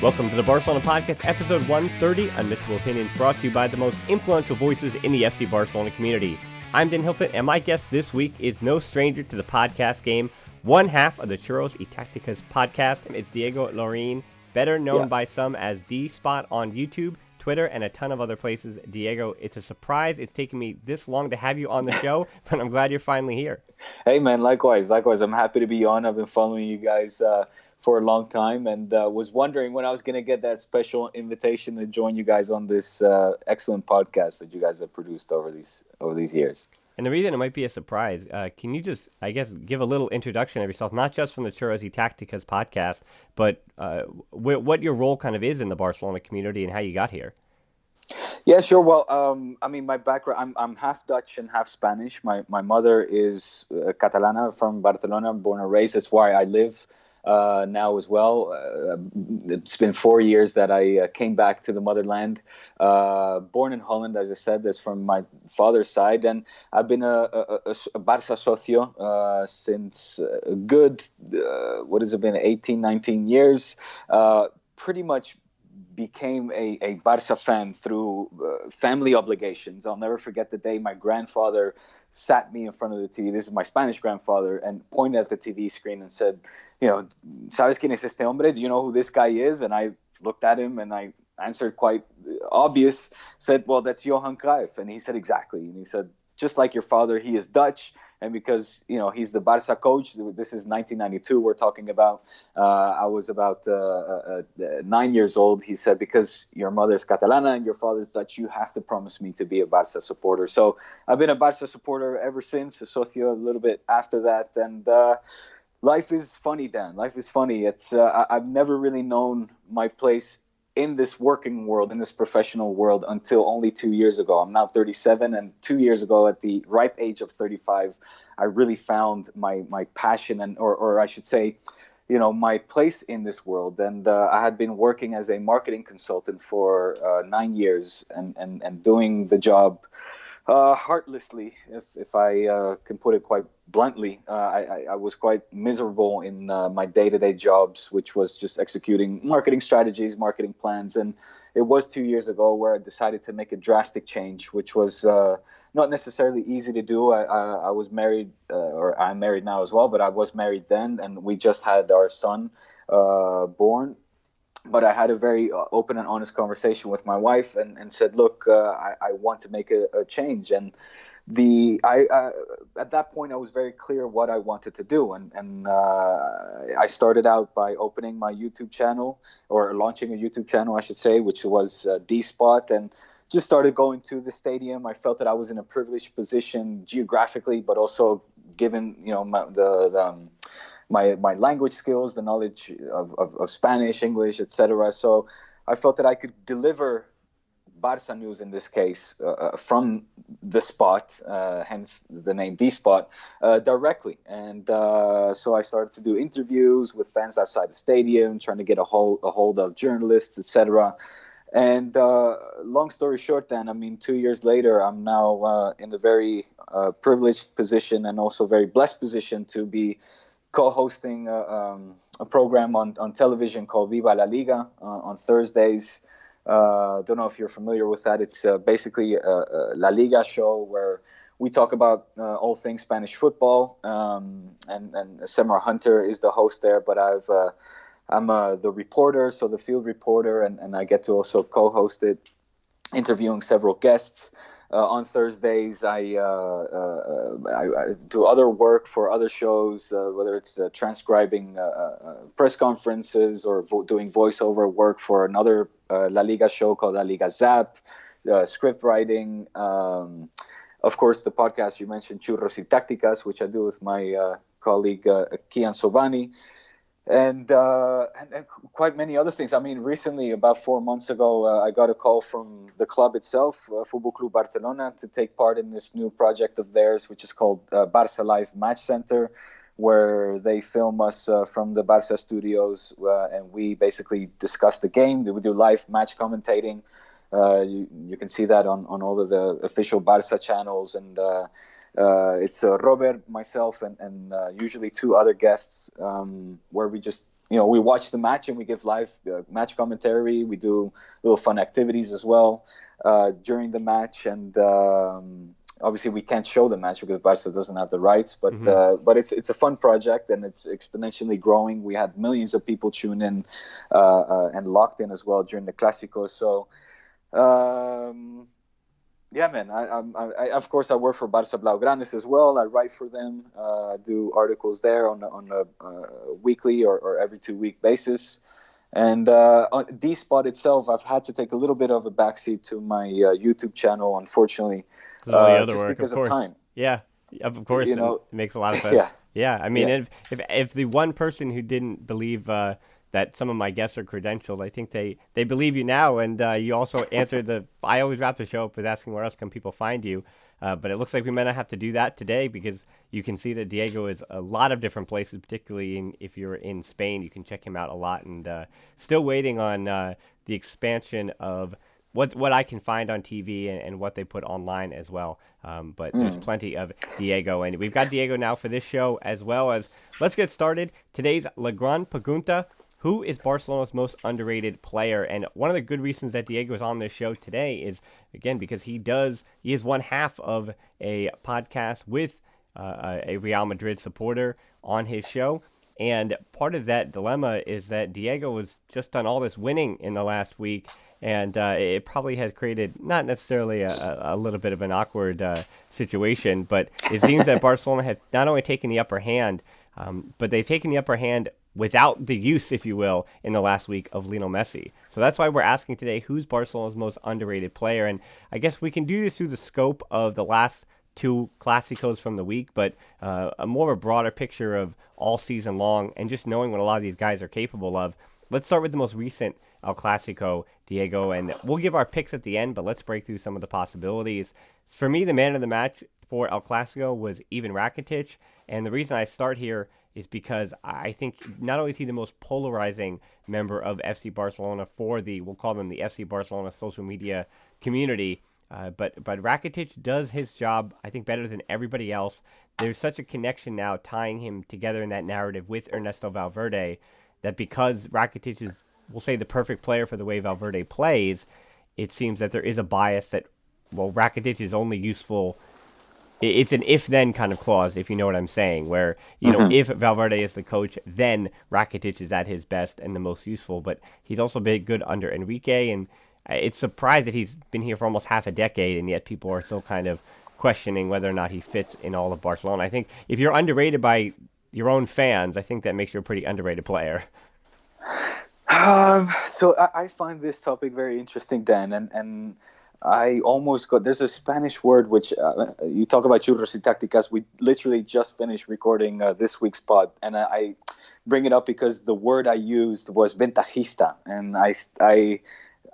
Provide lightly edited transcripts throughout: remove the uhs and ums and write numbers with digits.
Welcome to the Barcelona Podcast, episode 130, Unmissable Opinions, brought to you by the most influential voices in the FC Barcelona community. I'm Dan Hilton, and my guest this week is no stranger to the podcast game, one half of the Churros y Tacticas podcast. It's Diego Lorijn, better known by some as DSpot on YouTube, Twitter, and a ton of other places. Diego, it's a surprise it's taken me this long to have you on the show, but I'm glad you're finally here. Hey, man, likewise. I'm happy to be on. I've been following you guys for a long time, and was wondering when I was going to get that special invitation to join you guys on this excellent podcast that you guys have produced over these years. And the reason it might be a surprise, can you just, I guess, give a little introduction of yourself, not just from the Churros y Tacticas podcast, but what your role kind of is in the Barcelona community and how you got here? Yeah, sure. Well, my background, I'm half Dutch and half Spanish. My mother is Catalana from Barcelona, born and raised. That's why I live now as well. It's been 4 years that I came back to the motherland. Born in Holland, as I said, that's from my father's side, and I've been a Barça socio since a good, 18, 19 years. Pretty much became a Barça fan through family obligations. I'll never forget the day my grandfather sat me in front of the TV. This is my Spanish grandfather, and pointed at the TV screen and said, ¿Sabes quién es este hombre? Do you know who this guy is? And I looked at him and I answered quite obvious, said, well, that's Johan Cruyff. And he said, exactly. And he said, just like your father, he is Dutch. And because, he's the Barça coach, this is 1992 we're talking about. I was about 9 years old. He said, because your mother's Catalana and your father's Dutch, you have to promise me to be a Barça supporter. So I've been a Barça supporter ever since, a socio a little bit after that. And life is funny, Dan. Life is funny. It's I've never really known my place in this working world, in this professional world, until only 2 years ago. I'm now 37, and 2 years ago, at the ripe age of 35, I really found my passion, and or I should say, my place in this world. And I had been working as a marketing consultant for 9 years, and doing the job heartlessly, if I can put it quite bluntly. I was quite miserable in my day-to-day jobs, which was just executing marketing strategies, marketing plans. And it was 2 years ago where I decided to make a drastic change, which was not necessarily easy to do. I was married, or I'm married now as well, but I was married then, and we just had our son born. But I had a very open and honest conversation with my wife and said, look, I want to make a change. And at that point, I was very clear what I wanted to do. And I started out by opening my YouTube channel, or launching a YouTube channel, I should say, which was DSpot, and just started going to the stadium. I felt that I was in a privileged position geographically, but also given, my language skills, the knowledge of Spanish, English, etc. So I felt that I could deliver Barça news, in this case, from the spot, hence the name DSpot, directly. And so I started to do interviews with fans outside the stadium, trying to get a hold of journalists, etc. And long story short, then, 2 years later, I'm now in a very privileged position, and also very blessed position to be co-hosting a program on television called Viva La Liga on Thursdays. Don't know if you're familiar with that. It's basically a La Liga show where we talk about all things Spanish football. And Semra Hunter is the host there, but I'm the reporter, so the field reporter, and I get to also co-host it, interviewing several guests. On Thursdays, I do other work for other shows, whether it's transcribing press conferences or doing voiceover work for another La Liga show called La Liga Zap, script writing. Of course, the podcast you mentioned, Churros y Tacticas, which I do with my colleague Kian Sobani. And quite many other things. Recently, about 4 months ago, I got a call from the club itself, Futbol Club Barcelona, to take part in this new project of theirs, which is called Barça Live Match Center, where they film us from the Barça studios, and we basically discuss the game. We do live match commentating. You can see that on all of the official Barça channels, and it's Robert, myself, and usually two other guests, where we just we watch the match and we give live match commentary. We do little fun activities as well during the match, and obviously we can't show the match because Barca doesn't have the rights. But it's a fun project, and it's exponentially growing. We had millions of people tune in and locked in as well during the Clásico. So. Yeah, man. I of course I work for Barça Blaugranes as well. I write for them, do articles there on a weekly or every 2-week basis. And on DSpot itself, I've had to take a little bit of a backseat to my YouTube channel, unfortunately, All the other just work, because of course. of time. Yeah, of course. It makes a lot of sense. Yeah. Yeah, I mean, if the one person who didn't believe that some of my guests are credentialed, I think they believe you now. And you also answered I always wrap the show up with asking where else can people find you. But it looks like we might not have to do that today, because you can see that Diego is a lot of different places, particularly if you're in Spain. You can check him out a lot, and still waiting on the expansion of what I can find on TV and what they put online as well. But there's plenty of Diego, and we've got Diego now for this show as well. As let's get started. Today's La Gran Pregunta: who is Barcelona's most underrated player? And one of the good reasons that Diego is on this show today is, again, because he is one half of a podcast with a Real Madrid supporter on his show. And part of that dilemma is that Diego has just done all this winning in the last week, and it probably has created not necessarily a little bit of an awkward situation, but it seems that Barcelona had not only taken the upper hand, but they've taken the upper hand without the use, if you will, in the last week of Lionel Messi. So that's why we're asking today, who's Barcelona's most underrated player? And I guess we can do this through the scope of the last 2 Clásicos from the week, but a more of a broader picture of all season long and just knowing what a lot of these guys are capable of. Let's start with the most recent El Clásico, Diego, and we'll give our picks at the end, but let's break through some of the possibilities. For me, the man of the match for El Clásico was Ivan Rakitic, and the reason I start here is because I think not only is he the most polarizing member of FC Barcelona for we'll call them the FC Barcelona social media community, but Rakitic does his job, I think, better than everybody else. There's such a connection now tying him together in that narrative with Ernesto Valverde that because Rakitic is, we'll say, the perfect player for the way Valverde plays, it seems that there is a bias that, well, Rakitic is only useful. It's an if-then kind of clause, if you know what I'm saying, where, if Valverde is the coach, then Rakitic is at his best and the most useful. But he's also been good under Enrique, and it's surprised that he's been here for almost half a decade, and yet people are still kind of questioning whether or not he fits in all of Barcelona. I think if you're underrated by your own fans, I think that makes you a pretty underrated player. So I find this topic very interesting, Dan, and I almost there's a Spanish word which you talk about churros y tácticas. We literally just finished recording this week's pod, and I bring it up because the word I used was ventajista, and I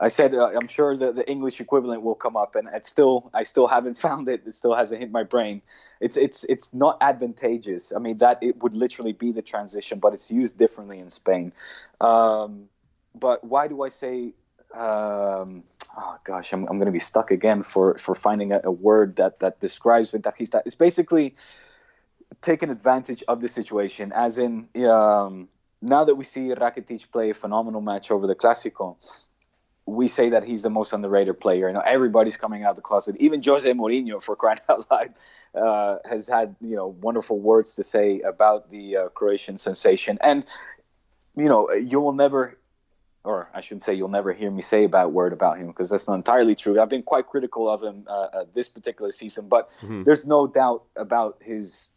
said I'm sure the English equivalent will come up, and I still haven't found it. It still hasn't hit my brain. It's not advantageous. I mean, that it would literally be the transition, but it's used differently in Spain. But why do I say? Oh gosh, I'm going to be stuck again for finding a word that describes ventajista. It's basically taking advantage of the situation, as in now that we see Rakitic play a phenomenal match over the Clásico, we say that he's the most underrated player. Everybody's coming out of the closet. Even Jose Mourinho, for crying out loud, has had wonderful words to say about the Croatian sensation. And you will never. Or I shouldn't say you'll never hear me say a bad word about him, because that's not entirely true. I've been quite critical of him this particular season, but there's no doubt about his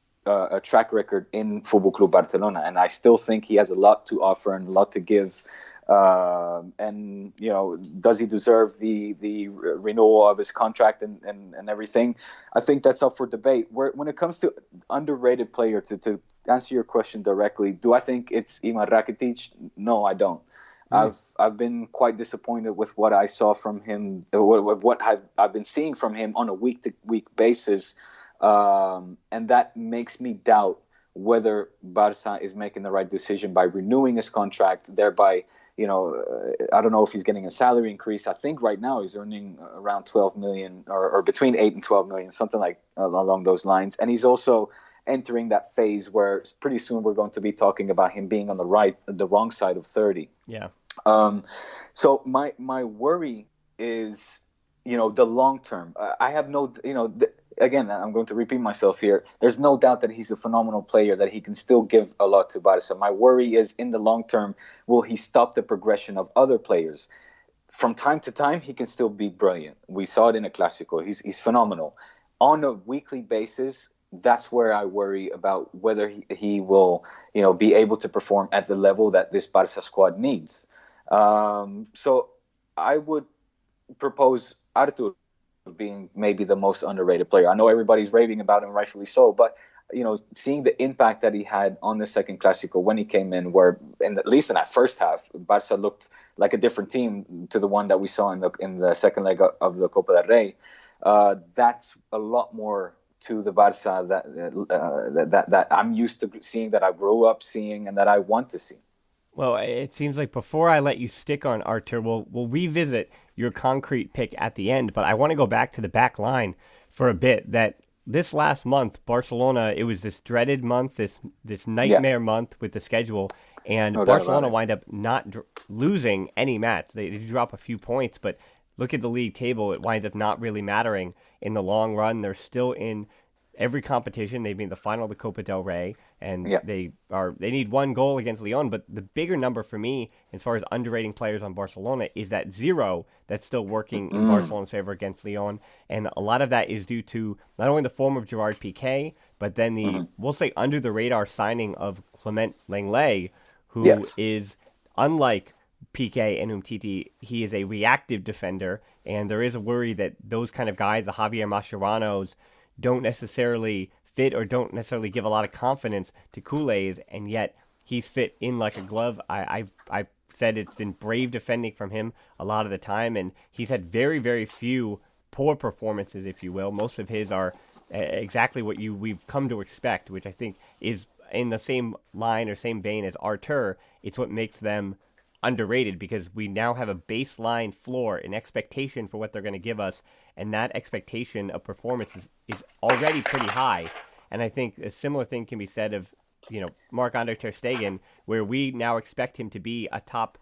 track record in Fútbol Club Barcelona, and I still think he has a lot to offer and a lot to give. And does he deserve the renewal of his contract and everything? I think that's up for debate. When it comes to underrated player, to answer your question directly, do I think it's Ivan Rakitic? No, I don't. I've been quite disappointed with what I saw from him, what I've been seeing from him on a week-to-week basis, and that makes me doubt whether Barca is making the right decision by renewing his contract. Thereby, I don't know if he's getting a salary increase. I think right now he's earning around 12 million, or between 8 and 12 million, something like along those lines. And he's also entering that phase where pretty soon we're going to be talking about him being on the wrong side of 30. Yeah. So my worry is, the long term. I have no, again, I'm going to repeat myself here. There's no doubt that he's a phenomenal player, that he can still give a lot to Barca. My worry is, in the long term, will he stop the progression of other players? From time to time, he can still be brilliant. We saw it in a Clásico. He's phenomenal. On a weekly basis, that's where I worry about whether he will, be able to perform at the level that this Barca squad needs. So I would propose Artur being maybe the most underrated player. I know everybody's raving about him, rightfully so, but seeing the impact that he had on the second Clásico when he came in, where at least in that first half, Barca looked like a different team to the one that we saw in the second leg of the Copa del Rey. That's a lot more to the Barca that I'm used to seeing, that I grew up seeing, and that I want to see. Well, it seems like before I let you stick on Artur, we'll revisit your concrete pick at the end, but I want to go back to the back line for a bit. That this last month, Barcelona, it was this dreaded month, this nightmare month with the schedule, and Barcelona wind up not losing any match. They drop a few points, but look at the league table, it winds up not really mattering in the long run. They're still in every competition. They've been the final of the Copa del Rey, and they need one goal against Lyon. But the bigger number for me, as far as underrating players on Barcelona, is that 0 that's still working in Barcelona's favor against Lyon. And a lot of that is due to not only the form of Gerard Pique, but then the, we'll say, under the radar signing of Clement Lenglet, who is, unlike Piqué and Umtiti, he is a reactive defender, and there is a worry that those kind of guys, the Javier Mascherano's, don't necessarily fit or don't necessarily give a lot of confidence to Kool-Aid's, and yet he's fit in like a glove. I've said it's been brave defending from him a lot of the time, and he's had very, very few poor performances, if you will. Most of his are exactly what we've come to expect, which I think is in the same line or same vein as Artur. It's what makes them underrated, because we now have a baseline floor, an expectation for what they're going to give us, and that expectation of performance is already pretty high. And I think a similar thing can be said of, Marc-Andre ter Stegen, where we now expect him to be a top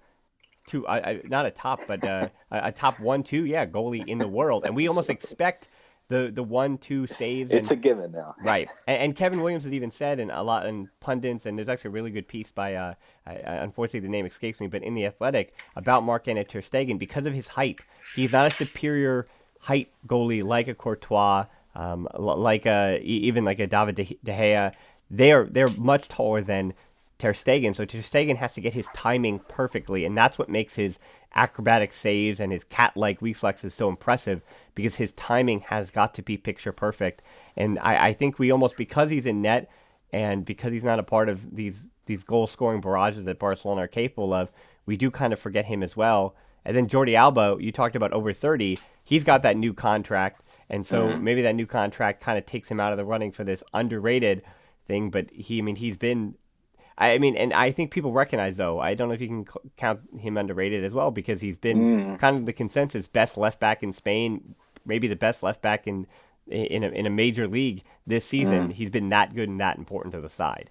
two, not a top, but a top 1-2, goalie in the world, and we almost expect the 1-2 saves. It's a given now, right? And Kevin Williams has even said in pundits, and there's actually a really good piece by unfortunately the name escapes me, but in the Athletic, about Marc-Andre ter Stegen. Because of his height, he's not a superior height goalie like a Courtois, even like a David De Gea. They're much taller than ter Stegen, so ter Stegen has to get his timing perfectly, and that's what makes his acrobatic saves and his cat-like reflexes so impressive, because his timing has got to be picture perfect. And I think we almost, because he's in net and because he's not a part of these goal-scoring barrages that Barcelona are capable of, we do kind of forget him as well. And then Jordi Alba, you talked about over 30, he's got that new contract, and so maybe that new contract kind of takes him out of the running for this underrated thing, but he's been... and I think people recognize, though, I don't know if you can count him underrated as well, because he's been kind of the consensus best left back in Spain, maybe the best left back in a major league this season. He's been that good and that important to the side.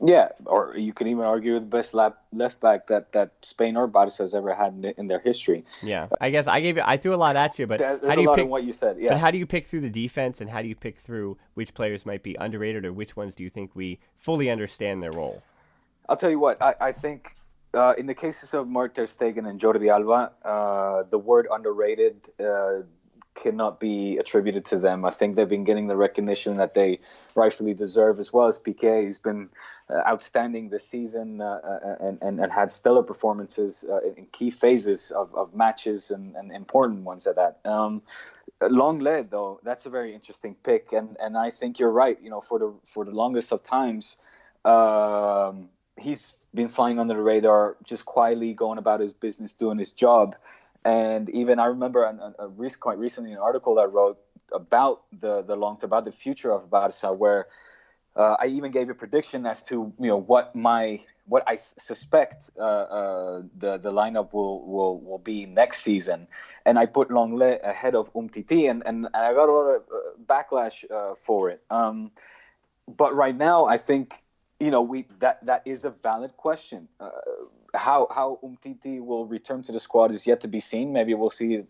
Yeah, or you could even argue the best left back that Spain or Barca has ever had in their history. Yeah, I guess I threw a lot at you, but there's how do you pick in what you said? Yeah, but how do you pick through the defense, and how do you pick through which players might be underrated, or which ones do you think we fully understand their role? I'll tell you what, I think in the cases of Marc ter Stegen and Jordi Alba, the word underrated cannot be attributed to them. I think they've been getting the recognition that they rightfully deserve, as well as Piqué. He's been outstanding this season and had stellar performances in key phases of matches and important ones at that. Lenglet, though, that's a very interesting pick, and I think you're right. For the longest of times, he's been flying under the radar, just quietly going about his business, doing his job. And even I remember quite recently an article I wrote about about the future of Barca, where I even gave a prediction as to what I suspect the lineup will be next season, and I put Lenglet ahead of Umtiti, and I got a lot of backlash for it. but right now, I think that is a valid question. How Umtiti will return to the squad is yet to be seen. Maybe we'll see it,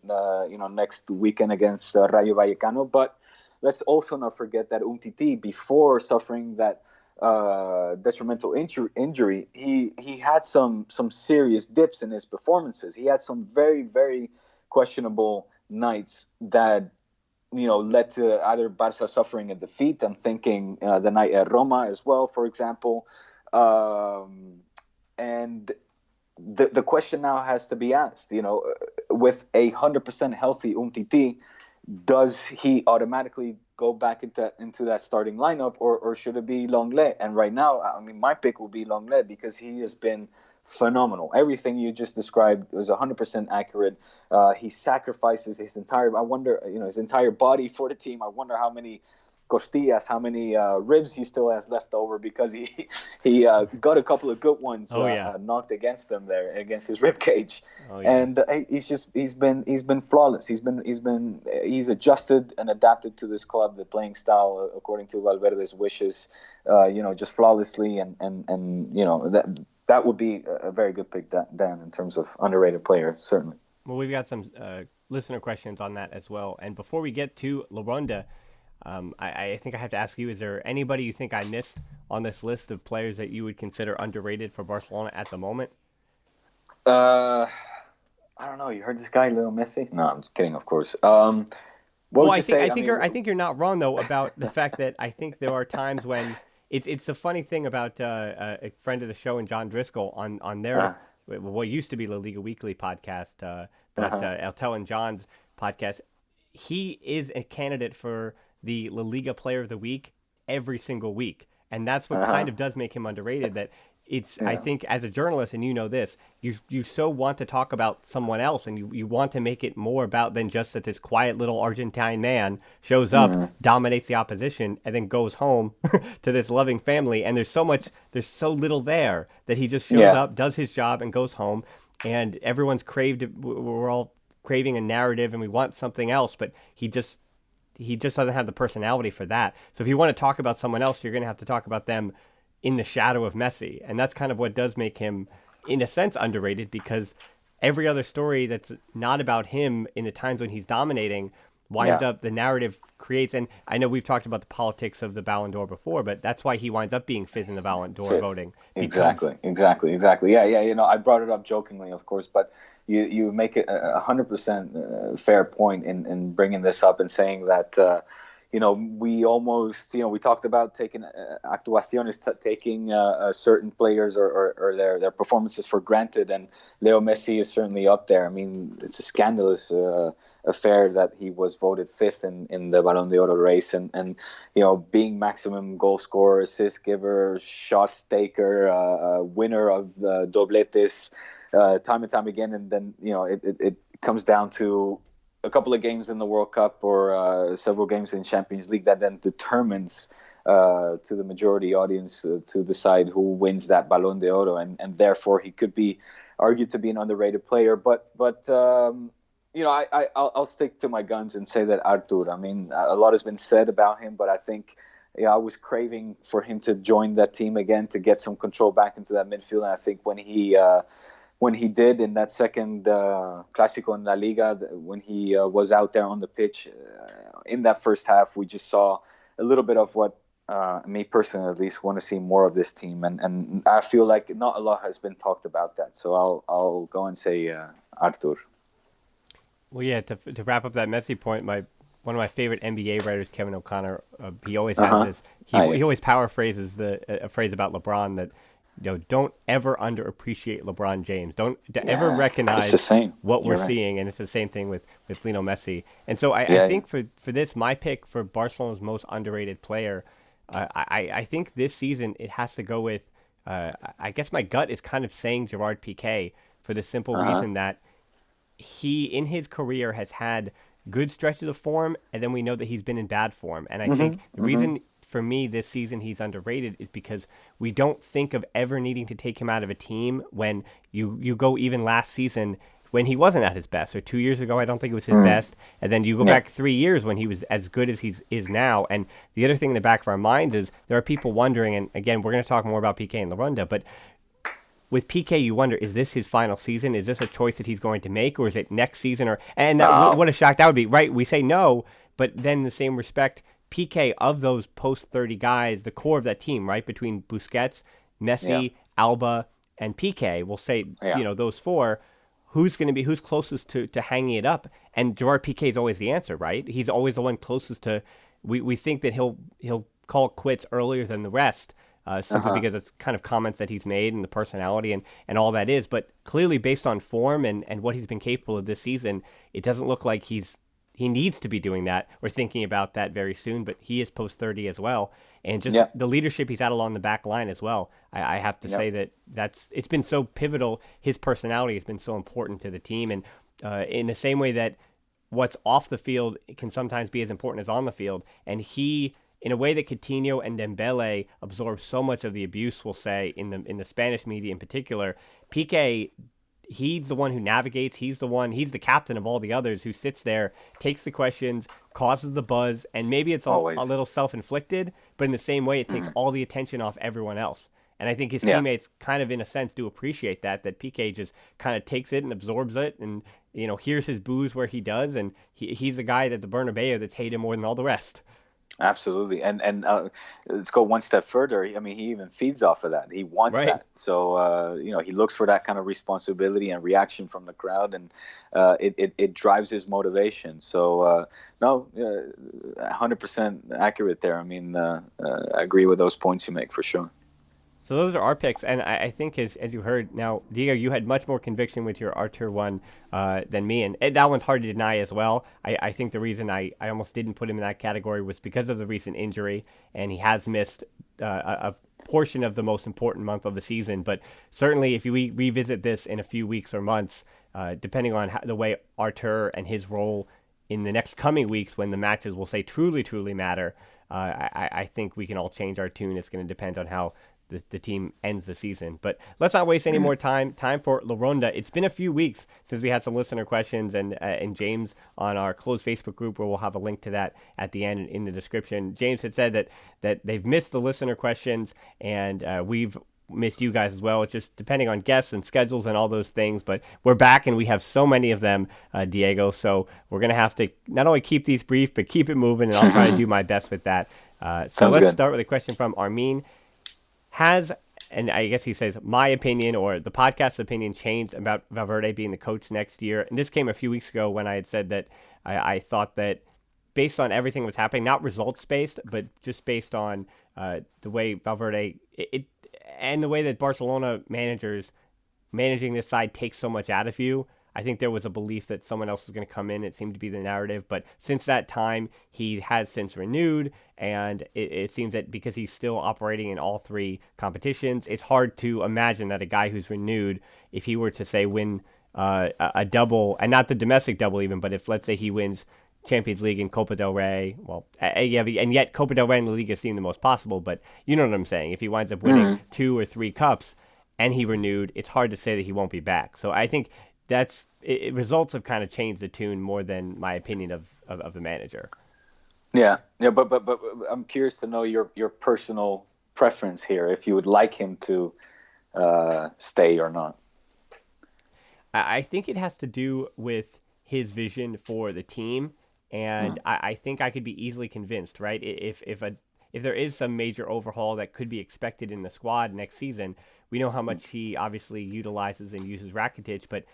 next weekend against Rayo Vallecano. But let's also not forget that Umtiti, before suffering that detrimental injury, he had some serious dips in his performances. He had some very, very questionable nights that led to either Barca suffering a defeat. I'm thinking the night at Roma as well, for example. And the question now has to be asked, with 100% healthy Umtiti, does he automatically go back into that starting lineup, or should it be Lenglet? And right now, I mean, my pick will be Lenglet because he has been phenomenal. Everything you just described was 100% accurate. He sacrifices his entire body for the team. I wonder how many costillas, how many ribs he still has left over, because he got a couple of good ones knocked against him there, against his rib cage. And he's been flawless. He's adjusted and adapted to this club, the playing style according to Valverde's wishes, just flawlessly, and that would be a very good pick, Dan, in terms of underrated player, certainly. Well, we've got some listener questions on that as well. And before we get to Ronda, I think I have to ask you, is there anybody you think I missed on this list of players that you would consider underrated for Barcelona at the moment? I don't know. You heard this guy, Lionel Messi? No, I'm just kidding, of course. I think you're not wrong, though, about the fact that I think there are times when it's the funny thing about a friend of the show and John Driscoll on their what used to be La Liga Weekly podcast, El Tel and John's podcast. He is a candidate for the La Liga Player of the Week every single week, and that's what kind of does make him underrated. That I think, as a journalist, and you know this, you so want to talk about someone else, and you want to make it more about than just that this quiet little Argentine man shows up, dominates the opposition, and then goes home to this loving family. And there's so little there that he just shows up, does his job, and goes home. And everyone's we're all craving a narrative, and we want something else, but he just doesn't have the personality for that. So if you want to talk about someone else, you're going to have to talk about them in the shadow of Messi. And that's kind of what does make him, in a sense, underrated, because every other story that's not about him in the times when he's dominating winds up, the narrative creates, and I know we've talked about the politics of the Ballon d'Or before, but that's why he winds up being fifth in the Ballon d'Or voting. Exactly. Yeah. I brought it up jokingly, of course, but you make it 100% fair point in bringing this up and saying that, we almost, we talked about taking actuaciones, taking certain players or their performances for granted, and Leo Messi is certainly up there. I mean, it's a scandalous affair that he was voted fifth in the Ballon d'Or race, and being maximum goal scorer, assist giver, shots taker, winner of dobletes time and time again, and then it comes down to a couple of games in the World Cup or several games in Champions League that then determines to the majority audience to decide who wins that Ballon d'Or, and therefore he could be argued to be an underrated player. But I'll stick to my guns and say that Artur. I mean, a lot has been said about him, but I think I was craving for him to join that team again, to get some control back into that midfield. And I think when he did in that second Clásico in La Liga, when he was out there on the pitch in that first half, we just saw a little bit of what me personally at least want to see more of this team. And I feel like not a lot has been talked about that. So I'll go and say Artur. Well, yeah, to wrap up that Messi point, one of my favorite NBA writers, Kevin O'Connor, he always has this. He always paraphrases a phrase about LeBron that, don't ever underappreciate LeBron James. Don't ever recognize what we're seeing, and it's the same thing with Lionel Messi. And so I think for this, my pick for Barcelona's most underrated player, I think this season it has to go with, I guess my gut is kind of saying Gerard Pique, for the simple reason that he, in his career, has had good stretches of form, and then we know that he's been in bad form. And I think the reason for me this season he's underrated is because we don't think of ever needing to take him out of a team. When you go even last season, when he wasn't at his best. Or 2 years ago, I don't think it was his best. And then you go back 3 years when he was as good as he is now. And the other thing in the back of our minds is there are people wondering, and again, we're going to talk more about Pique and Ronda, but with Pique, you wonder, is this his final season? Is this a choice that he's going to make, or is it next season? What a shock that would be, right? We say no, but then in the same respect, Pique, of those post-30 guys, the core of that team, right, between Busquets, Messi, Alba, and Pique, we'll say, those four, who's closest to hanging it up? And Gerard Pique is always the answer, right? He's always the one closest to. We think that he'll call it quits earlier than the rest, simply because it's kind of comments that he's made and the personality and all that is. But clearly, based on form and what he's been capable of this season, it doesn't look like he needs to be doing that or thinking about that very soon. But he is post 30 as well, and just the leadership he's had along the back line as well. I have to say it's been so pivotal. His personality has been so important to the team, and in the same way that what's off the field can sometimes be as important as on the field, and he. In a way that Coutinho and Dembele absorb so much of the abuse, we'll say, in the Spanish media in particular, Pique, he's the one who navigates. He's the captain of all the others who sits there, takes the questions, causes the buzz, and maybe it's a little self-inflicted, but in the same way, it takes all the attention off everyone else. And I think his teammates kind of, in a sense, do appreciate that Pique just kind of takes it and absorbs it and, hears his boos where he does, and he's the guy at the Bernabeu that's hated more than all the rest. Absolutely, and let's go one step further. I mean, he even feeds off of that. He wants that, so he looks for that kind of responsibility and reaction from the crowd, and it drives his motivation. So 100% accurate there. I mean, I agree with those points you make for sure. So those are our picks, and I think as you heard, now, Diego, you had much more conviction with your Artur one than me, and that one's hard to deny as well. I think the reason I almost didn't put him in that category was because of the recent injury, and he has missed a portion of the most important month of the season. But certainly if we revisit this in a few weeks or months, depending on the way Artur and his role in the next coming weeks when the matches will say truly, truly matter, I think we can all change our tune. It's going to depend on how the team ends the season. But let's not waste any more time. Time for La Ronda. It's been a few weeks since we had some listener questions, and James on our closed Facebook group, where we'll have a link to that at the end in the description. James had said that they've missed the listener questions, and we've missed you guys as well. It's just depending on guests and schedules and all those things, but we're back and we have so many of them, Diego, so we're going to have to not only keep these brief, but keep it moving, and I'll try to do my best with that. So let's start with a question from Armin. And I guess he says, my opinion or the podcast's opinion changed about Valverde being the coach next year? And this came a few weeks ago when I had said that I thought that based on everything that was happening, not results-based, but just based on the way Valverde and the way that Barcelona managing this side takes so much out of you, I think there was a belief that someone else was going to come in. It seemed to be the narrative. But since that time, he has since renewed. And it seems that because he's still operating in all three competitions, it's hard to imagine that a guy who's renewed, if he were to, say, win a double, and not the domestic double even, but if, let's say, he wins Champions League and Copa del Rey, and yet Copa del Rey and La Liga seem the most possible. But you know what I'm saying. If he winds up winning 2 or 3 cups and he renewed, it's hard to say that he won't be back. So I think results have kind of changed the tune more than my opinion of the manager. Yeah, but I'm curious to know your personal preference here, if you would like him to stay or not. I think it has to do with his vision for the team, and I think I could be easily convinced, right? If there is some major overhaul that could be expected in the squad next season, we know how much he obviously utilizes and uses Rakitic, but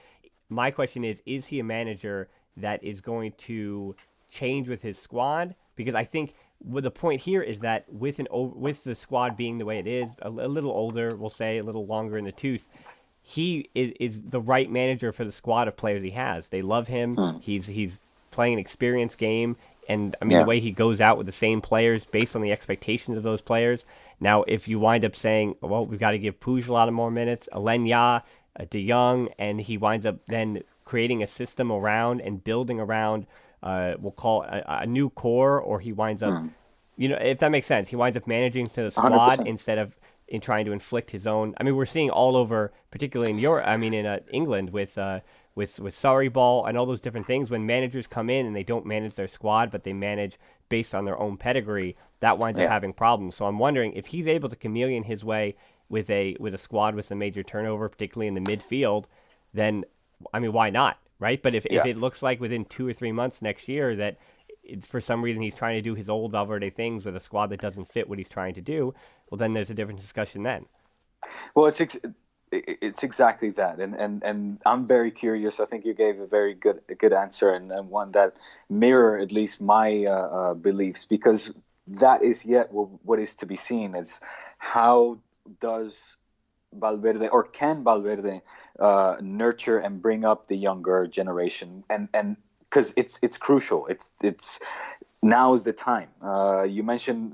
my question is he a manager that is going to change with his squad? Because I think the point here is that with the squad being the way it is, a little older, we'll say, a little longer in the tooth, he is the right manager for the squad of players he has. They love him. He's playing an experienced game, and I mean the way he goes out with the same players based on the expectations of those players. Now, if you wind up saying, well, we've got to give Puig a lot of more minutes, Alenya, De Jong, and he winds up then creating a system around and building around, we'll call a new core, or he winds up, if that makes sense, he winds up managing to the squad 100%. Instead of in trying to inflict his own. I mean, we're seeing all over, particularly in Europe. I mean, in England with with Sarri ball and all those different things. When managers come in and they don't manage their squad, but they manage based on their own pedigree, that winds up having problems. So I'm wondering if he's able to chameleon his way with a squad with some major turnover, particularly in the midfield, then, I mean, why not, right? But if it looks like within 2 or 3 months next year that for some reason he's trying to do his old Valverde things with a squad that doesn't fit what he's trying to do, well, then there's a different discussion then. Well, it's exactly that, and I'm very curious. I think you gave a very good answer, and one that mirror at least my beliefs, because that is yet what is to be seen is how does Valverde, or can Valverde, nurture and bring up the younger generation, and because it's crucial. It's now is the time. You mentioned,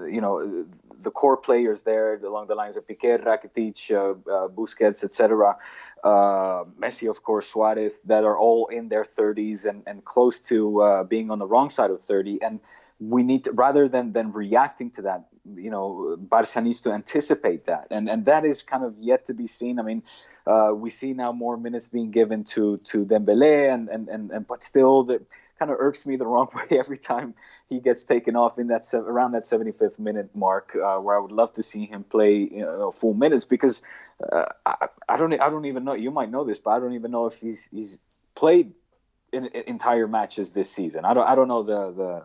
the core players there along the lines of Pique, Rakitic, Busquets, etc. Messi, of course, Suarez, that are all in their 30s and close to being on the wrong side of 30. And we need to, rather than reacting to that, Barca needs to anticipate that. And that is kind of yet to be seen. I mean, we see now more minutes being given to Dembele, and but still the kind of irks me the wrong way every time he gets taken off in that around that 75th minute mark, where I would love to see him play full minutes, because I don't even know, you might know this, but I don't even know if he's played in entire matches this season. I don't know the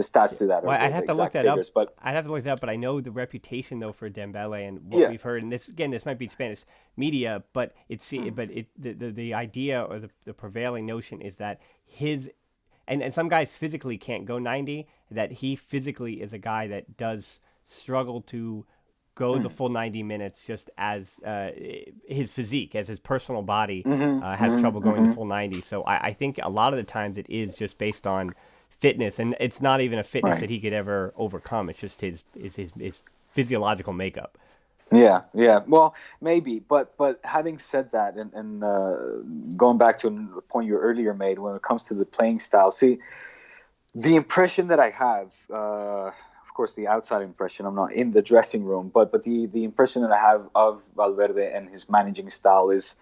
stats to that. Well, I'd have to look that figures, up. But I'd have to look that up. But I know the reputation though for Dembele and what we've heard. And this might be Spanish media, but the idea or the prevailing notion is that his and some guys physically can't go 90. That he physically is a guy that does struggle to go the full 90 minutes, just as his physique, as his personal body has trouble going the full 90. So I think a lot of the times it is just based on fitness, and it's not even a fitness that he could ever overcome. It's just his physiological makeup. Yeah. Well, maybe, but having said that, and going back to a point you earlier made when it comes to the playing style, see, the impression that I have, of course, the outside impression, I'm not in the dressing room, but the impression that I have of Valverde and his managing style is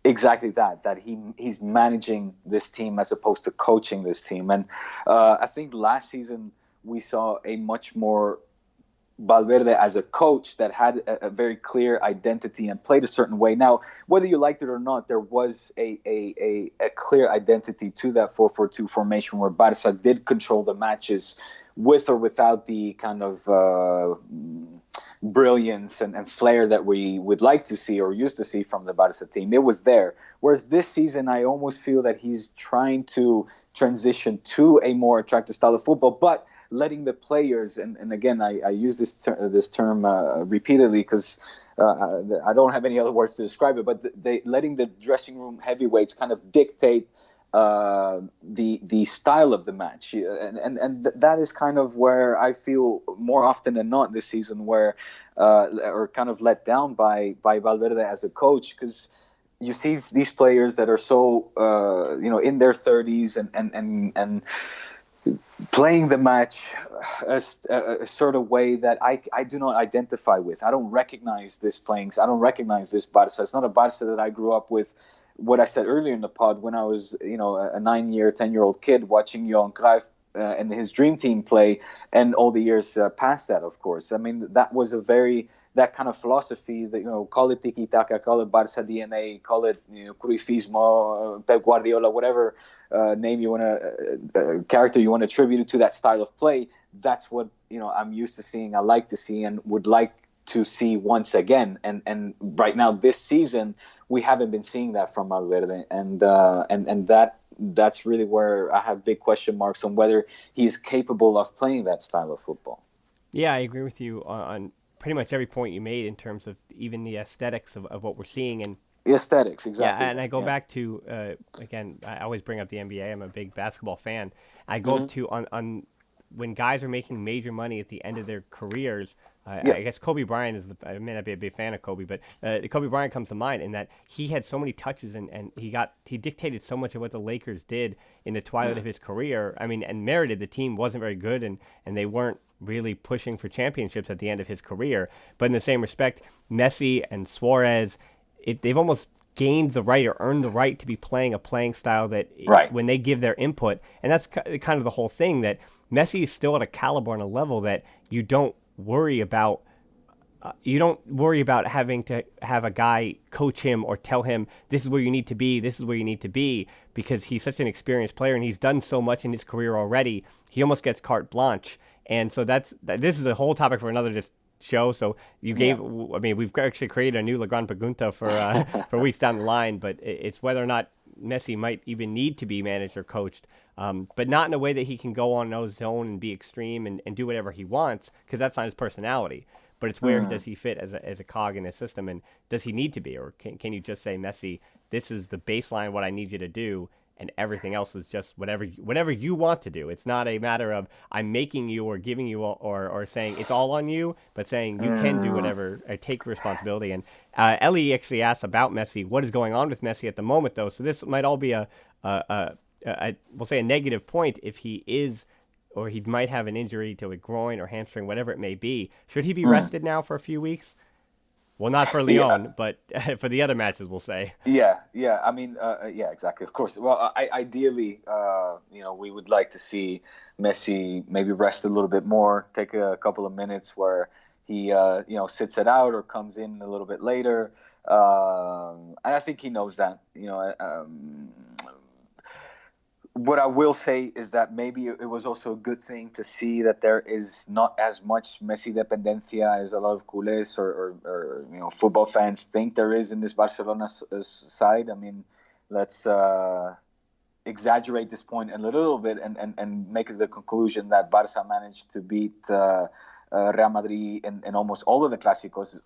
exactly that he's managing this team as opposed to coaching this team. And I think last season we saw a much more Valverde as a coach that had a very clear identity and played a certain way. Now, whether you liked it or not, there was a clear identity to that 4-4-2 formation where Barca did control the matches with or without the kind of brilliance and flair that we would like to see or used to see from the Barca team. It was there. Whereas this season, I almost feel that he's trying to transition to a more attractive style of football, but letting the players, and again, I use this term repeatedly because I don't have any other words to describe it, but letting the dressing room heavyweights kind of dictate the style of the match, and that is kind of where I feel more often than not this season, where or kind of let down by Valverde as a coach, because you see these players that are so in their 30s and playing the match a sort of way that I do not identify with. I don't recognize this playing. I don't recognize this Barca. It's not a Barca that I grew up with. What I said earlier in the pod, when I was, a 10-year-old kid watching Johan Cruyff and his dream team play, and all the years past that, of course. I mean, that was that kind of philosophy that, call it tiki-taka, call it Barca DNA, call it, Cruyffismo, Pep Guardiola, whatever name you want to, character you want to attribute to that style of play. That's what, I'm used to seeing, I like to see, and would like to see once again. And right now, this season, we haven't been seeing that from Valverde, and that's really where I have big question marks on whether he is capable of playing that style of football. Yeah, I agree with you on pretty much every point you made in terms of even the aesthetics of what we're seeing. And aesthetics, exactly. Yeah, and I go back to, again, I always bring up the NBA. I'm a big basketball fan. I go up to, on when guys are making major money at the end of their careers, I guess Kobe Bryant I may not be a big fan of Kobe, but Kobe Bryant comes to mind in that he had so many touches and he dictated so much of what the Lakers did in the twilight of his career. I mean, and merited. The team wasn't very good and they weren't really pushing for championships at the end of his career. But in the same respect, Messi and Suarez, they've almost gained the right or earned the right to be playing a playing style that when they give their input. And that's kind of the whole thing, that Messi is still at a caliber and a level that you don't worry about. You don't worry about having to have a guy coach him or tell him this is where you need to be, this is where you need to be, because he's such an experienced player and he's done so much in his career already. He almost gets carte blanche. And so this is a whole topic for another show. So you gave, I mean, we've actually created a new La Grande Pregunta for weeks down the line, but it's whether or not Messi might even need to be managed or coached, but not in a way that he can go on his own and be extreme and do whatever he wants, because that's not his personality. But it's where does he fit as a cog in his system, and does he need to be, or can you just say, Messi, this is the baseline, what I need you to do, and everything else is just whatever you want to do. It's not a matter of I'm making you or giving you or saying it's all on you, but saying you can do whatever, take responsibility. And Ellie actually asked about Messi, what is going on with Messi at the moment, though. So this might all be we'll say a negative point if he is, or he might have an injury to a groin or hamstring, whatever it may be. Should he be rested now for a few weeks? Well, not for Lyon, but for the other matches, we'll say. Yeah. I mean, exactly. Of course. Well, ideally, we would like to see Messi maybe rest a little bit more, take a couple of minutes where he, sits it out or comes in a little bit later. And I think he knows that. What I will say is that maybe it was also a good thing to see that there is not as much Messi dependencia as a lot of culés or football fans think there is in this Barcelona side. I mean, let's exaggerate this point a little bit and make the conclusion that Barça managed to beat Real Madrid in almost all of the Clásicos,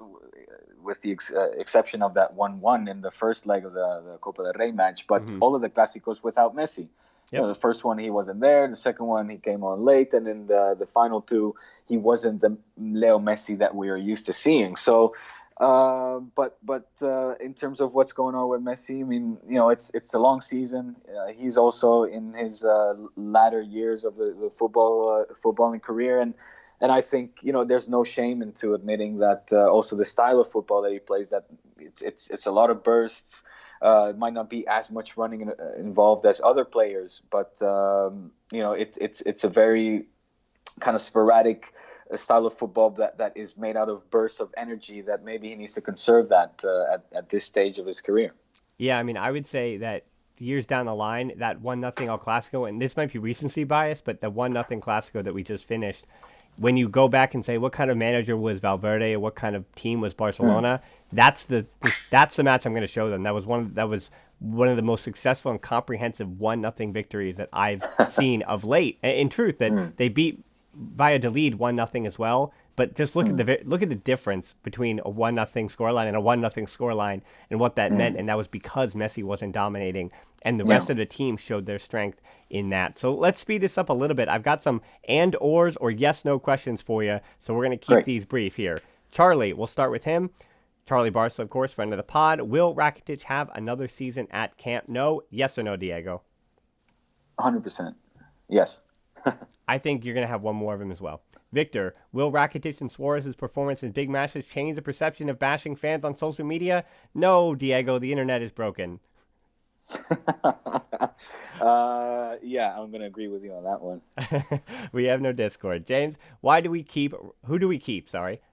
with the exception of that 1-1 in the first leg of the Copa del Rey match, but all of the Clásicos without Messi. Yep. The first one he wasn't there. The second one he came on late, and in the final two he wasn't the Leo Messi that we are used to seeing. So, but in terms of what's going on with Messi, I mean, it's a long season. He's also in his latter years of the footballing career, and I think there's no shame into admitting that also the style of football that he plays, that it's a lot of bursts. It might not be as much running involved as other players, but it's a very kind of sporadic style of football that is made out of bursts of energy that maybe he needs to conserve that at this stage of his career. Yeah, I mean, I would say that years down the line, that 1-0 El Clásico, and this might be recency bias, but the 1-0 Clásico that we just finished, when you go back and say what kind of manager was Valverde, what kind of team was Barcelona, that's the match I'm going to show them. That was one of the most successful and comprehensive 1-0 victories that I've seen of late. In truth, that they beat Valladolid 1-0 as well. But just look at the difference between a 1-0 scoreline and a 1-0 scoreline, and what that meant, and that was because Messi wasn't dominating, and the rest of the team showed their strength in that. So let's speed this up a little bit. I've got some and/ors or yes/no questions for you, so we're going to keep these brief here. Charlie, we'll start with him. Charlie Barca, of course, friend of the pod. Will Rakitic have another season at Camp Nou? Yes or no, Diego? 100%. Yes. I think you're going to have one more of him as well. Victor, will Rakitic and Suarez's performance in big matches change the perception of bashing fans on social media? No, Diego, the internet is broken. Yeah, I'm going to agree with you on that one. We have no Discord. James, who do we keep,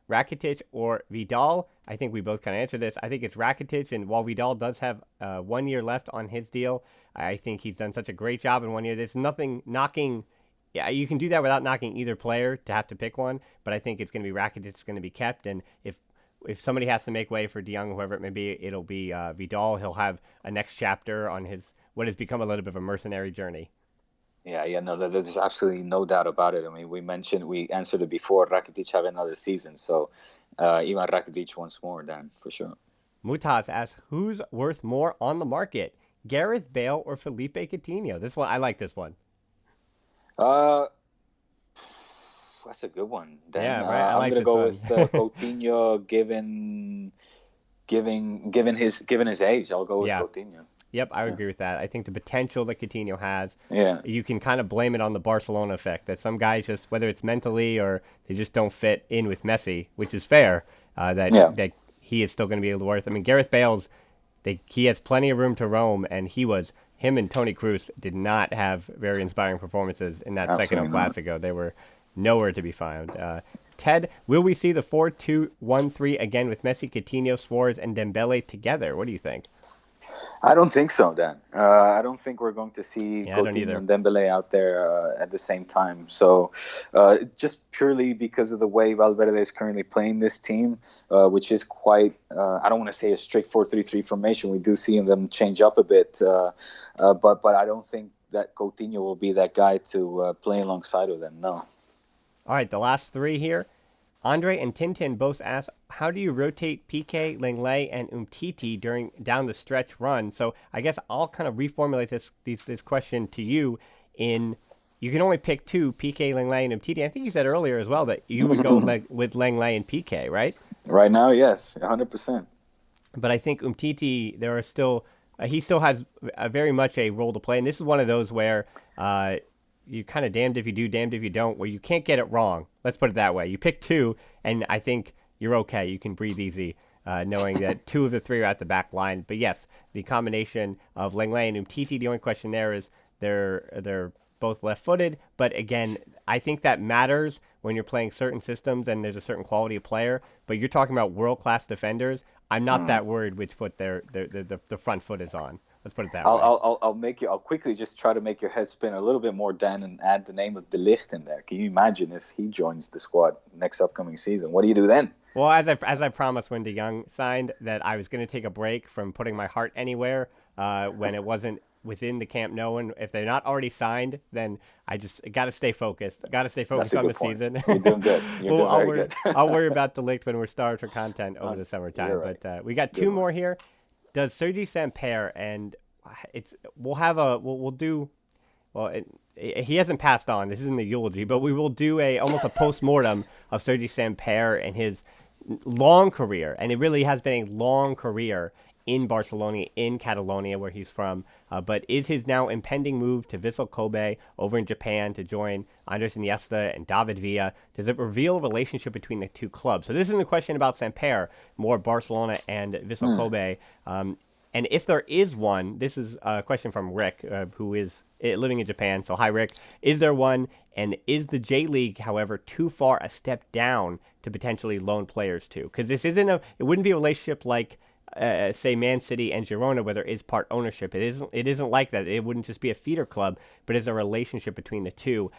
Rakitic or Vidal? I think we both kind of answered this. I think it's Rakitic, and while Vidal does have 1 year left on his deal, I think he's done such a great job in 1 year. There's nothing knocking. Yeah, you can do that without knocking either player to have to pick one, but I think it's going to be Rakitic that's going to be kept, and if somebody has to make way for De Jong, whoever it may be, it'll be Vidal. He'll have a next chapter on his what has become a little bit of a mercenary journey. Yeah, no, there's absolutely no doubt about it. I mean, we answered it before, Rakitic have another season, so Ivan Rakitic once more, Dan, for sure. Mutaz asks, who's worth more on the market, Gareth Bale or Felipe Coutinho? This one, I like this one. That's a good one. Then, yeah, right. I'm gonna go with Coutinho, given his age. I'll go with Coutinho. Yep, I would agree with that. I think the potential that Coutinho has, yeah, you can kind of blame it on the Barcelona effect, that some guys just, whether it's mentally or they just don't fit in with Messi, which is fair, that he is still going to be able to worth. I mean, Gareth Bale's he has plenty of room to roam, and him and Toni Kroos did not have very inspiring performances in that second El Clasico. They were nowhere to be found. Ted, will we see the 4-2-1-3 again with Messi, Coutinho, Suarez, and Dembele together? What do you think? I don't think so, Dan. I don't think we're going to see Coutinho and Dembele out there at the same time. So just purely because of the way Valverde is currently playing this team, which is quite, I don't want to say a strict 4-3-3 formation. We do see them change up a bit. But I don't think that Coutinho will be that guy to play alongside of them, no. All right, the last three here. Andre and Tintin both ask, how do you rotate Pique, Lenglet, and Umtiti down the stretch run? So I guess I'll kind of reformulate this question to you in, you can only pick two, Pique, Lenglet, and Umtiti. I think you said earlier as well that you would go with Lenglet and Pique, right? Right now, yes, 100%. But I think Umtiti, he still has very much a role to play. And this is one of those where you kind of damned if you do, damned if you don't, where you can't get it wrong. Let's put it that way. You pick two, and I think you're okay. You can breathe easy knowing that two of the three are at the back line. But yes, the combination of Lenglet and Umtiti, the only question there is they're both left-footed. But again, I think that matters when you're playing certain systems and there's a certain quality of player. But you're talking about world-class defenders. I'm not that worried which foot the front foot is on. Let's put it that way. I'll quickly just try to make your head spin a little bit more, Dan, and add the name of De Ligt in there. Can you imagine if he joins the squad next upcoming season? What do you do then? Well, as I promised when De Jong signed that I was going to take a break from putting my heart anywhere when it wasn't within the Camp Nou, and if they're not already signed, then I just got to stay focused. Got to stay focused on the season. You're doing good. I'll worry about De Ligt when we're starved for content over the summertime. Right. But we got two more here. Does Sergi Samper, and he hasn't passed on. This isn't a eulogy, but we will do almost a post-mortem of Sergi Samper and his long career, and it really has been a long career in Barcelona, in Catalonia, where he's from. But is his now impending move to Vissel Kobe over in Japan to join Andres Iniesta and David Villa, does it reveal a relationship between the two clubs? So this isn't a question about Samper, more Barcelona and Vissel Kobe. And if there is one, this is a question from Rick, who is living in Japan. So hi, Rick. Is there one? And is the J League, however, too far a step down to potentially loan players to? Because it wouldn't be a relationship like, say, Man City and Girona, where there is part ownership. It isn't like that. It wouldn't just be a feeder club, but it's a relationship between the two.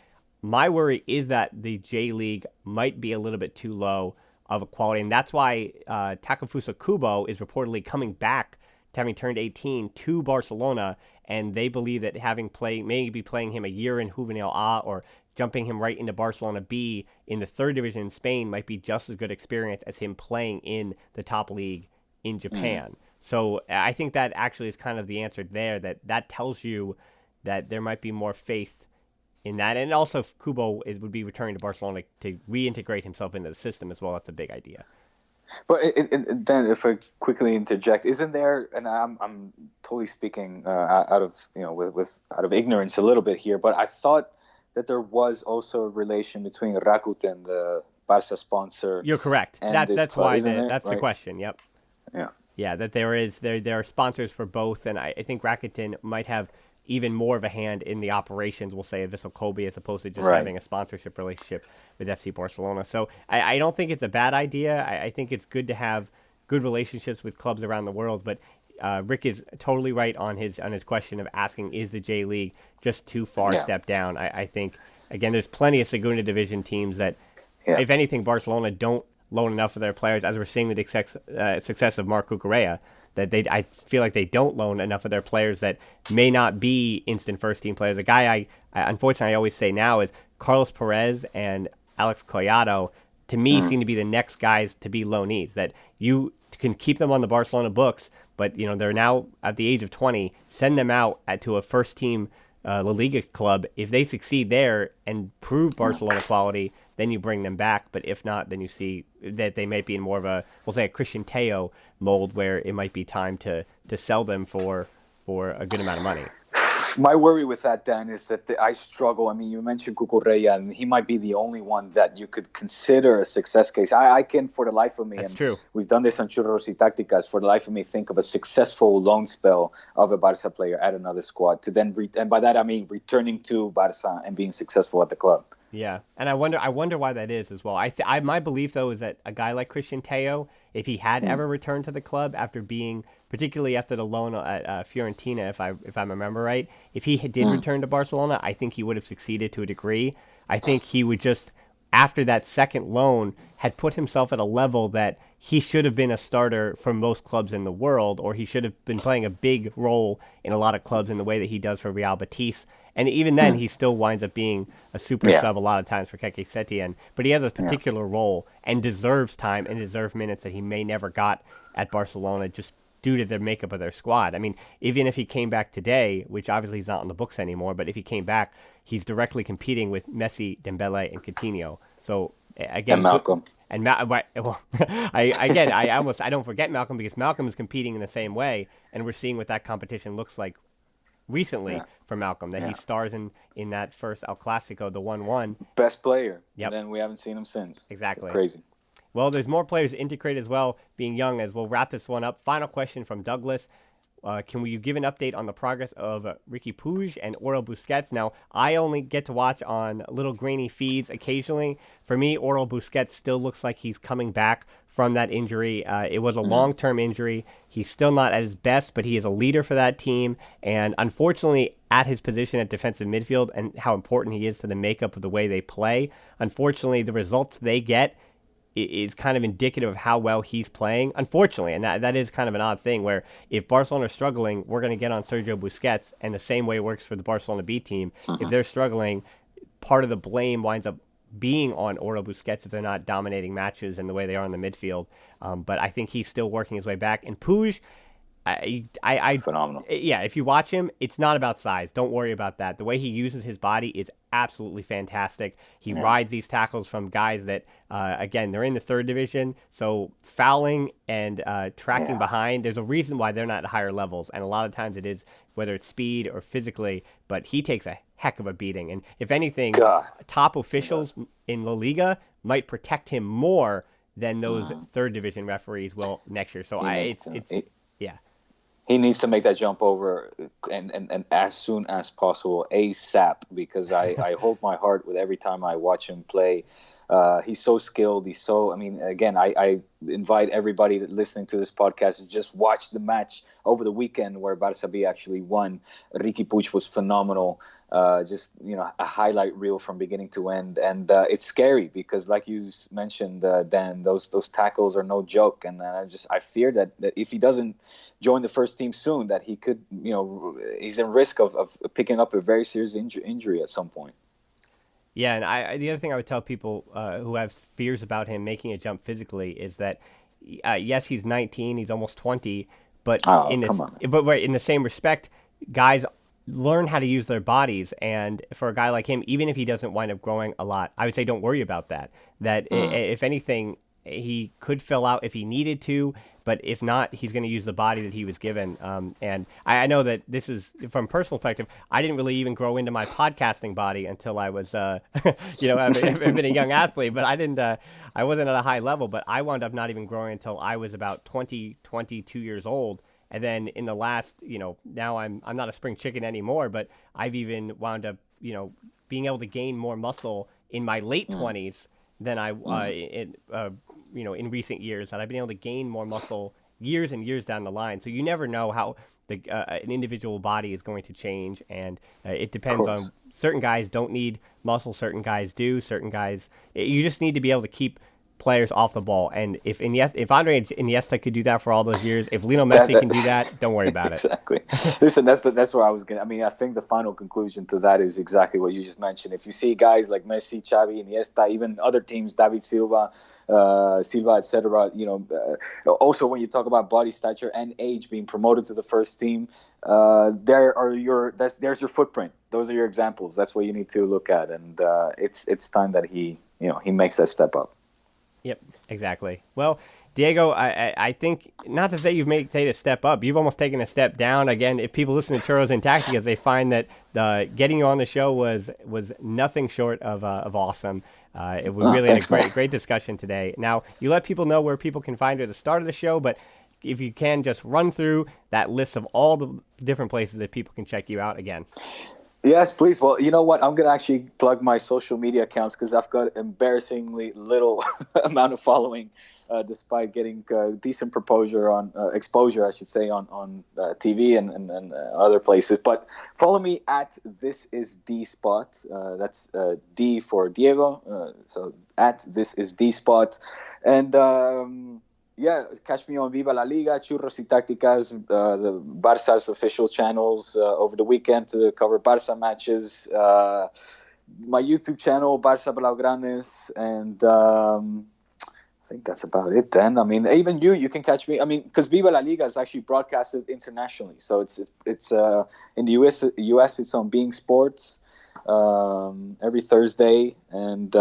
My worry is that the J League might be a little bit too low of a quality, and that's why Takefusa Kubo is reportedly coming back, having turned 18, to Barcelona, and they believe that maybe playing him a year in Juvenil A or jumping him right into Barcelona B in the third division in Spain might be just as good experience as him playing in the top league in Japan. So I think that actually is kind of the answer there, that tells you that there might be more faith in that. And also if Kubo would be returning to Barcelona to reintegrate himself into the system as well. That's a big idea. But then, if I quickly interject, isn't there? And I'm totally speaking out of out of ignorance a little bit here, but I thought that there was also a relation between Rakuten, the Barca sponsor. You're correct. That's why that's the question. Yep. Yeah. That there are sponsors for both, and I think Rakuten might have even more of a hand in the operations, we'll say, of Vissel Kobe, as opposed to just having a sponsorship relationship with FC Barcelona. So I don't think it's a bad idea. I think it's good to have good relationships with clubs around the world. But Rick is totally right on his question of asking, is the J League just too far step down? I think, again, there's plenty of Segunda Division teams that, if anything, Barcelona don't loan enough of their players, as we're seeing with the success of Marc Cucurella, that I feel like they don't loan enough of their players that may not be instant first-team players. A guy unfortunately I always say now is Carlos Perez and Alex Collado, to me, seem to be the next guys to be loanees, that you can keep them on the Barcelona books, but they're now at the age of 20, send them out to a first-team La Liga club. If they succeed there and prove Barcelona quality, then you bring them back. But if not, then you see that they might be in more of a, we'll say, a Christian Teo mold, where it might be time to sell them for a good amount of money. My worry with that, Dan, is that I struggle. I mean, you mentioned Cucurella, and he might be the only one that you could consider a success case. I can, for the life of me, That's and true. we've done this on Churros y Tácticas, for the life of me, think of a successful loan spell of a Barca player at another squad to then, and by that I mean returning to Barca and being successful at the club. Yeah, and I wonder why that is as well. My belief though is that a guy like Christian Teo, if he had ever returned to the club after being, particularly after the loan at Fiorentina, if I remember right, if he did return to Barcelona, I think he would have succeeded to a degree. I think he would just, after that second loan, had put himself at a level that he should have been a starter for most clubs in the world, or he should have been playing a big role in a lot of clubs in the way that he does for Real Betis. And even then, he still winds up being a super sub a lot of times for Keke Setien. But he has a particular role and deserves time and deserves minutes that he may never got at Barcelona just due to the makeup of their squad. I mean, even if he came back today, which obviously he's not in the books anymore, but if he came back, he's directly competing with Messi, Dembele, and Coutinho. So again, and Malcolm. I don't forget Malcolm because Malcolm is competing in the same way, and we're seeing what that competition looks like recently for Malcolm, that he stars in that first El Clasico, the 1-1. Best player. Yep. And then we haven't seen him since. Exactly. It's crazy. Well, there's more players integrated as well, being young, as we'll wrap this one up. Final question from Douglas. Can you give an update on the progress of Riqui Puig and Oriol Busquets? Now, I only get to watch on little grainy feeds occasionally. For me, Oriol Busquets still looks like he's coming back from that injury. It was a long-term injury. He's still not at his best, but he is a leader for that team. And unfortunately, at his position at defensive midfield and how important he is to the makeup of the way they play, unfortunately, the results they get is kind of indicative of how well he's playing, unfortunately. And that is kind of an odd thing where if Barcelona are struggling, we're going to get on Sergio Busquets, and the same way works for the Barcelona B team. If they're struggling, part of the blame winds up being on Oriol Busquets if they're not dominating matches in the way they are in the midfield. But I think he's still working his way back. And Puig, phenomenal. Yeah, if you watch him, it's not about size. Don't worry about that. The way he uses his body is absolutely fantastic. He rides these tackles from guys that, again, they're in the third division. So fouling and tracking behind, there's a reason why they're not at higher levels. And a lot of times it is whether it's speed or physically, but he takes a heck of a beating. And if anything, top officials in La Liga might protect him more than those third division referees will next year. So he needs to make that jump over and as soon as possible, ASAP, because I hold my heart with every time I watch him play. He's so skilled. Again, I invite everybody listening to this podcast to just watch the match over the weekend where Barça B actually won. Riqui Puig was phenomenal. A highlight reel from beginning to end. And it's scary because, like you mentioned, Dan, those tackles are no joke. And I fear that if he doesn't join the first team soon, that he could, he's in risk of picking up a very serious injury at some point. Yeah, and the other thing I would tell people who have fears about him making a jump physically is that, yes, he's 19, he's almost 20, but in the same respect, guys learn how to use their bodies, and for a guy like him, even if he doesn't wind up growing a lot, I would say don't worry about that. If anything, he could fill out if he needed to, but if not, he's going to use the body that he was given. And I know that this is, from personal perspective, I didn't really even grow into my podcasting body until I was, I've been a young athlete, but I wasn't at a high level, but I wound up not even growing until I was about 22 years old. And then in the last, now I'm not a spring chicken anymore, but I've even wound up, being able to gain more muscle in my late 20s than I in recent years, that I've been able to gain more muscle years and years down the line. So you never know how an individual body is going to change, and it depends on certain guys don't need muscle, certain guys do, certain guys you just need to be able to keep players off the ball. And if Andre Iniesta could do that for all those years, if Lionel Messi can do that, don't worry about it. Exactly. Listen, that's where I was going. I think the final conclusion to that is exactly what you just mentioned. If you see guys like Messi, Xavi, Iniesta, even other teams, David Silva, etc. Also when you talk about body stature and age being promoted to the first team, there's your footprint. Those are your examples. That's what you need to look at, and it's time that he makes that step up. Yep, exactly. Well, Diego, I think, not to say you've taken a step up, you've almost taken a step down. Again, if people listen to Churros and Tacticas, they find that getting you on the show was nothing short of awesome. We really had a great discussion today. Now, you let people know where people can find you at the start of the show, but if you can, just run through that list of all the different places that people can check you out again. Yes, please. Well, you know what? I'm going to actually plug my social media accounts because I've got embarrassingly little amount of following, despite getting decent exposure on TV and other places. But follow me at This Is DSpot. That's D for Diego. So at This Is DSpot. And catch me on Viva La Liga, Churros y Tácticas, the Barça's official channels over the weekend to cover Barça matches. My YouTube channel, Barça Blaugranes, and I think that's about it then. I mean, even you can catch me. I mean, because Viva La Liga is actually broadcasted internationally. So it's in the US it's on Being Sports every Thursday, and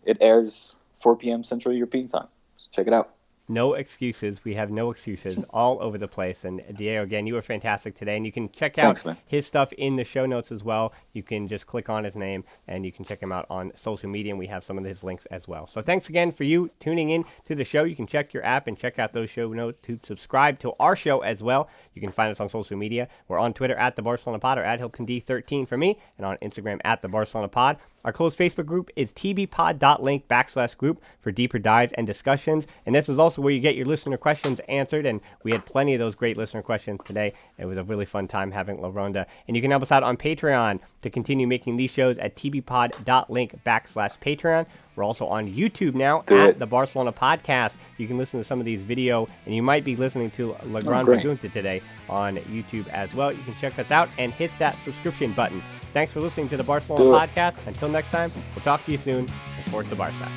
it airs 4 p.m. Central European time. So check it out. No excuses. We have no excuses all over the place. And Diego, again, you were fantastic today. And you can check out his stuff in the show notes as well. You can just click on his name and you can check him out on social media. And we have some of his links as well. So thanks again for you tuning in to the show. You can check your app and check out those show notes to subscribe to our show as well. You can find us on social media. We're on Twitter at the Barcelona Pod or at HiltonD13 for me, and on Instagram at the Barcelona Pod. Our closed Facebook group is tbpod.link/group for deeper dives and discussions. And this is also where you get your listener questions answered. And we had plenty of those great listener questions today. It was a really fun time having La Ronda. And you can help us out on Patreon to continue making these shows at tbpod.link/Patreon. We're also on YouTube now at the Barcelona Podcast. You can listen to some of these video, and you might be listening to La Gran Pregunta today on YouTube as well. You can check us out and hit that subscription button. Thanks for listening to the Barcelona Podcast. Until next time, we'll talk to you soon. And Forza Barça.